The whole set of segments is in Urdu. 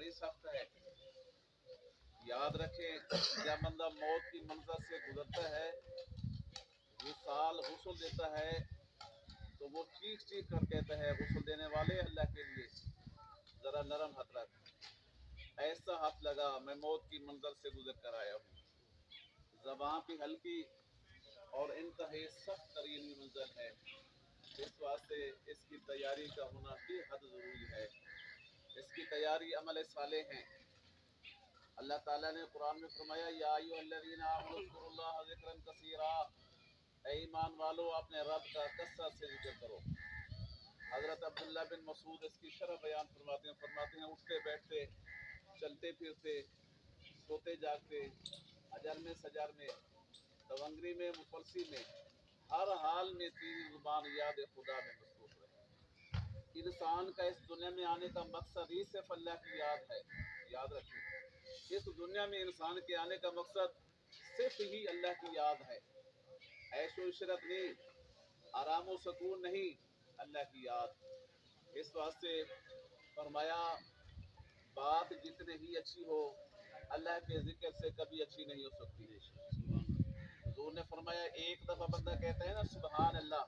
بڑی سخت ہے. یاد رکھیں جب بندہ موت کی منظر سے گزرتا ہے، وصال غسل دیتا ہے، تو وہ چیخ چیخ کر کہتا ہے غسل دینے والے اللہ کے لیے ذرا نرم ہاتھ رکھ، ایسا ہاتھ لگا میں موت کی منظر سے گزر کر آیا ہوں. زبان کی ہلکی اور انتہائی سخت ترین منزل ہے، اس واسطے اس کی تیاری کا ہونا بے حد ضروری ہے. اس کی تیاری عمل صالح ہیں. اللہ تعالیٰ نے قرآن میں فرمایا یا ایھا الذین آمنوا اذکروا اللہ ذکرا کثیرا، اے ایمان والو اپنے رب کا کثرت سے ذکر کرو. حضرت عبداللہ بن مسعود اس کی شرح بیان فرماتے ہیں اٹھتے بیٹھتے، چلتے پھرتے، سوتے جاگتے، حجر میں سجر میں، تونگری میں مفلسی میں، ہر حال میں تیری زبان یاد خدا میں مصروف رہے. انسان کا اس دنیا میں آنے کا مقصد ہی صرف اللہ کی یاد ہے. یاد رکھیں اس دنیا میں انسان کے آنے کا مقصد صرف ہی اللہ کی یاد ہے. عیش و عشرت نہیں، آرام و سکون نہیں، اللہ کی یاد. اس واسطے فرمایا بات جتنے ہی اچھی ہو اللہ کے ذکر سے کبھی اچھی نہیں ہو سکتی. حضور نے فرمایا ایک دفعہ بندہ کہتا ہے نا سبحان اللہ،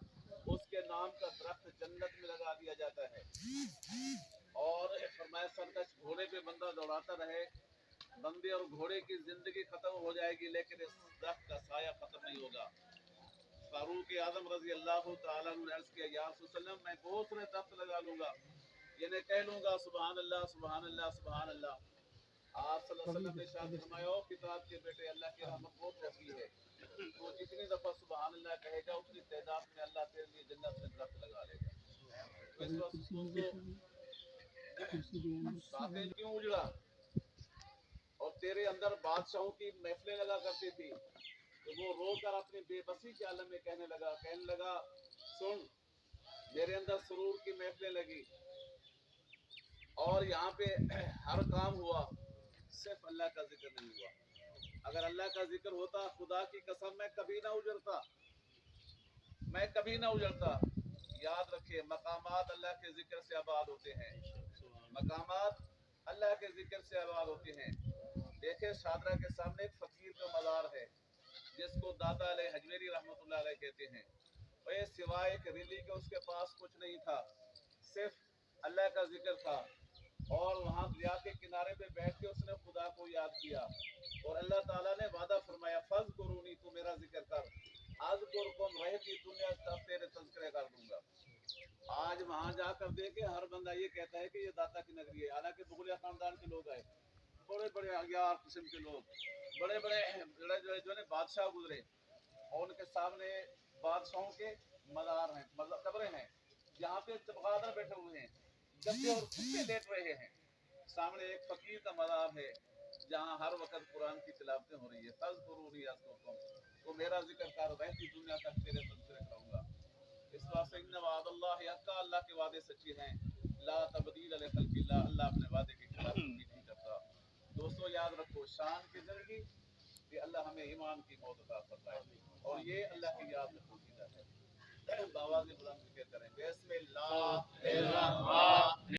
اس کے نام کا درخت جنت میں لگا دیا جاتا ہے. اور فرمایا سرکش گھوڑے پہ بندہ دوڑاتا رہے، بندے اور گھوڑے کی زندگی ختم ہو جائے گی لیکن اس درخت کا سایہ ختم نہیں ہوگا. فاروق اعظم رضی اللہ تعالیٰ عنہ نے عرض کیا یا رسول اللہ وسلم میں بہت سارے درخت لگا لوں گا، یعنی کہہ لوں گا سبحان اللہ سبحان اللہ سبحان اللہ. آپ صلی اللہ علیہ وسلم نے ارشاد فرمایا او کتاب کے بیٹے اللہ کی رحمت بہت وسیع ہے، تو جتنی دفعہ سبحان اللہ کہے گا اتنی تعداد میں اللہ تیرے لیے جنت میں درخت لگا لے گا. تو اس وقت باتیں کیوں اجڑا اور تیرے اندر بادشاہوں کی محفلیں لگا کرتی تھی، تو وہ رو کر اپنی بے بسی کے عالم میں کہنے لگا سن میرے اندر سرور کی محفلیں لگی اور یہاں پہ ہر کام ہوا، صرف اللہ کا ذکر نہیں ہوا. اگر اللہ کا ذکر ہوتا خدا کی قسم میں کبھی نہ اجڑتا. یاد رکھے مقامات اللہ کے ذکر سے آباد ہوتے ہیں، مقامات اللہ کے ذکر سے آباد ہوتے ہیں. دیکھیں شادرہ کے سامنے ایک فقیر کا مزار ہے جس کو داتا علیہ حجویری رحمۃ اللہ علیہ کہتے ہیں. اور سوائے ایک ریلی کے اس کے پاس کچھ نہیں تھا، صرف اللہ کا ذکر تھا. اور وہاں دریا کے کنارے پہ بیٹھ کے اس نے خدا کو یاد کیا اور اللہ تعالیٰ نے وعدہ فرمایا فذکرونی تو میرا ذکر کر اذکرکم رہتی دنیا تک تیرے تذکرے کر دوں گا. آج وہاں جا کر دیکھے ہر بندہ یہ کہتا ہے کہ یہ داتا کی نگری ہے، حالانکہ بغلیہ خاندان کے لوگ آئے، بڑے بڑے اغیار قسم کے لوگ، بڑے بڑے جو بادشاہ گزرے اور ان کے سامنے بادشاہوں کے مزار ہیں، قبریں ہیں، جہاں پہ چمگادڑ بیٹھے ہوئے ہیں، گدے اور کتے لیٹ رہے ہیں. سامنے ایک فقیر کا مزار ہے جہاں ہر وقت قرآن کی تلاوتیں ہو رہی ہے. فذکرونی اذکرکم، تو میرا ذکر کر رہتی دنیا تک تیرے تذکرے کروں گا. اس واسطے ان وعد اللہ حق، اللہ کے وعدے سچے ہیں. لا تبدیل لخلق اللہ، اللہ اپنے وعدے کے خلاف کبھی نہیں کرتا. دوستو یاد رکھو شان کی زندگی کہ اللہ ہمیں ایمان کی موت عطا فرمائے اور یہ اللہ کی یاد میں پوشیدہ ہے. باواز بلند ذکر کریں بسم اللہ الرحمن